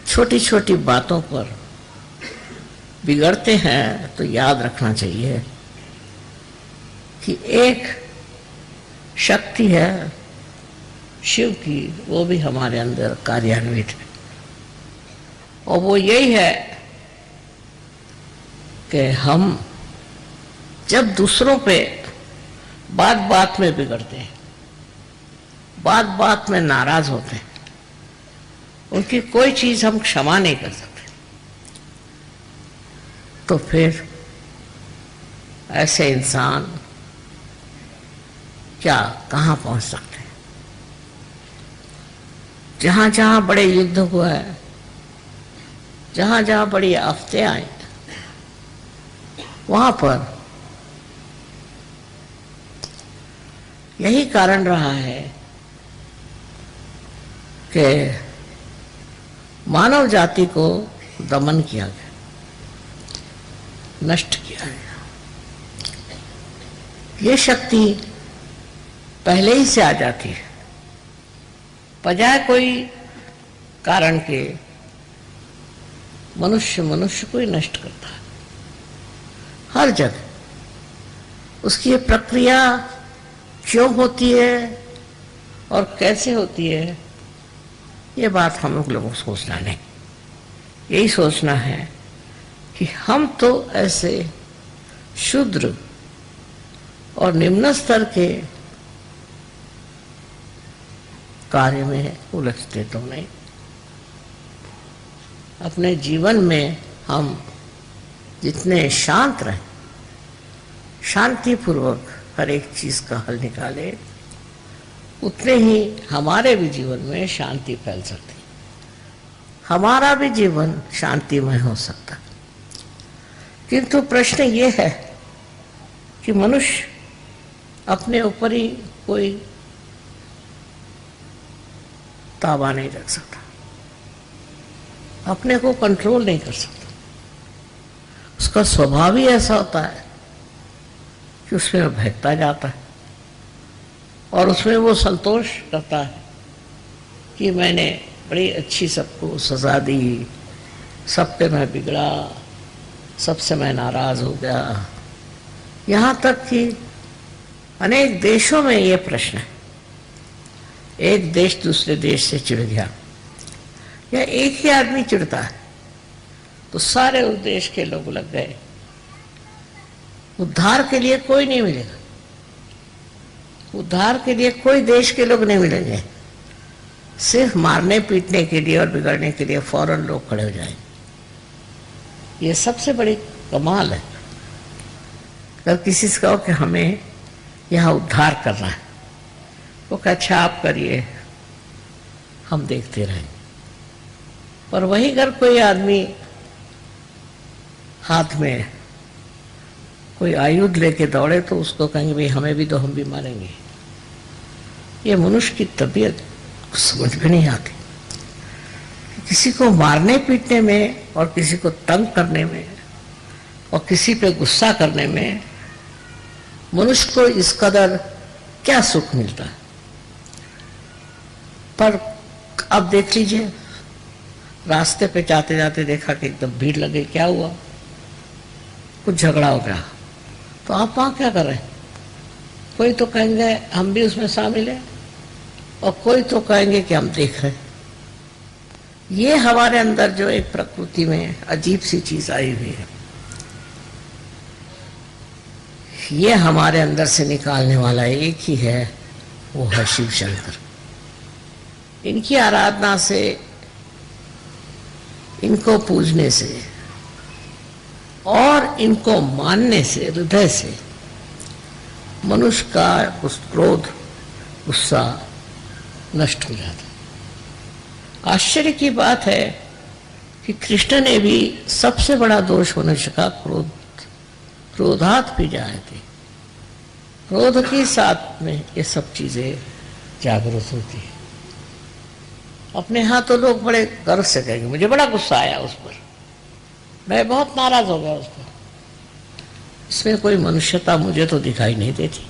छोटी छोटी बातों पर बिगड़ते हैं तो याद रखना चाहिए कि एक शक्ति है शिव की, वो भी हमारे अंदर कार्यान्वित है, और वो यही है कि हम जब दूसरों पे बात बात में बिगड़ते हैं, बात बात में नाराज होते हैं, उनकी कोई चीज हम क्षमा नहीं कर सकते, तो फिर ऐसे इंसान क्या कहां पहुंच सकते हैं। जहां जहां बड़े युद्ध हुए हैं, जहां जहां बड़ी आफतें आई, वहां पर यही कारण रहा है कि मानव जाति को दमन किया गया, नष्ट किया गया। ये शक्ति पहले ही से आ जाती है, बजाय कोई कारण के मनुष्य मनुष्य को ही नष्ट करता है। हर जगह उसकी ये प्रक्रिया क्यों होती है और कैसे होती है, ये बात हम लोगों को सोचना नहीं। यही सोचना है कि हम तो ऐसे शूद्र और निम्न स्तर के कार्य में उलझते तो नहीं। अपने जीवन में हम जितने शांत रहें, शांतिपूर्वक हर एक चीज का हल निकाले, उतने ही हमारे भी जीवन में शांति फैल सकती, हमारा भी जीवन शांतिमय हो सकता। किंतु प्रश्न ये है कि मनुष्य अपने ऊपर ही कोई ताबा नहीं रख सकता, अपने को कंट्रोल नहीं कर सकता। उसका स्वभाव ही ऐसा होता है कि उसमें बहकता जाता है और उसमें वो संतोष करता है कि मैंने बड़ी अच्छी सबको सजा दी, सब पे मैं बिगड़ा, सबसे मैं नाराज हो गया। यहाँ तक कि अनेक देशों में ये प्रश्न है, एक देश दूसरे देश से चिढ़ गया या एक ही आदमी चिढ़ता है तो सारे उस देश के लोग लग गए, उद्धार के लिए कोई नहीं मिलेगा, उद्धार के लिए कोई देश के लोग नहीं मिलेंगे, सिर्फ मारने पीटने के लिए और बिगड़ने के लिए फौरन लोग खड़े हो जाएंगे। ये सबसे बड़ी कमाल है। अगर किसी से कहो कि हमें यहाँ उद्धार करना है, वो कहे अच्छा आप करिए, हम देखते रहेंगे। पर वही अगर कोई आदमी हाथ में कोई आयुध लेके दौड़े तो उसको कहेंगे भाई हमें भी दो, हम भी मारेंगे। ये मनुष्य की तबीयत समझ में नहीं आती। किसी को मारने पीटने में और किसी को तंग करने में और किसी पे गुस्सा करने में मनुष्य को इस कदर क्या सुख मिलता है। पर अब देख लीजिए, रास्ते पे जाते जाते देखा कि एकदम भीड़ लग गई, क्या हुआ, कुछ झगड़ा हो गया, तो आप वहां क्या कर रहे हैं? कोई तो कहेंगे हम भी उसमें शामिल हैं और कोई तो कहेंगे कि हम देख रहे हैं। ये हमारे अंदर जो एक प्रकृति में अजीब सी चीज आई हुई है, ये हमारे अंदर से निकालने वाला एक ही है, वो है शिव शंकर। इनकी आराधना से, इनको पूजने से और इनको मानने से, हृदय से मनुष्य का उस क्रोध, गुस्सा नष्ट हो जाता है। आश्चर्य की बात है कि कृष्ण ने भी सबसे बड़ा दोष मनुष्य का क्रोधात भी जाए थे। क्रोध के साथ में ये सब चीजें जागृत होती है। अपने यहाँ तो लोग बड़े गर्व से कहेंगे मुझे बड़ा गुस्सा आया उस पर, मैं बहुत नाराज हो गया उस पर। इसमें कोई मनुष्यता मुझे तो दिखाई नहीं देती।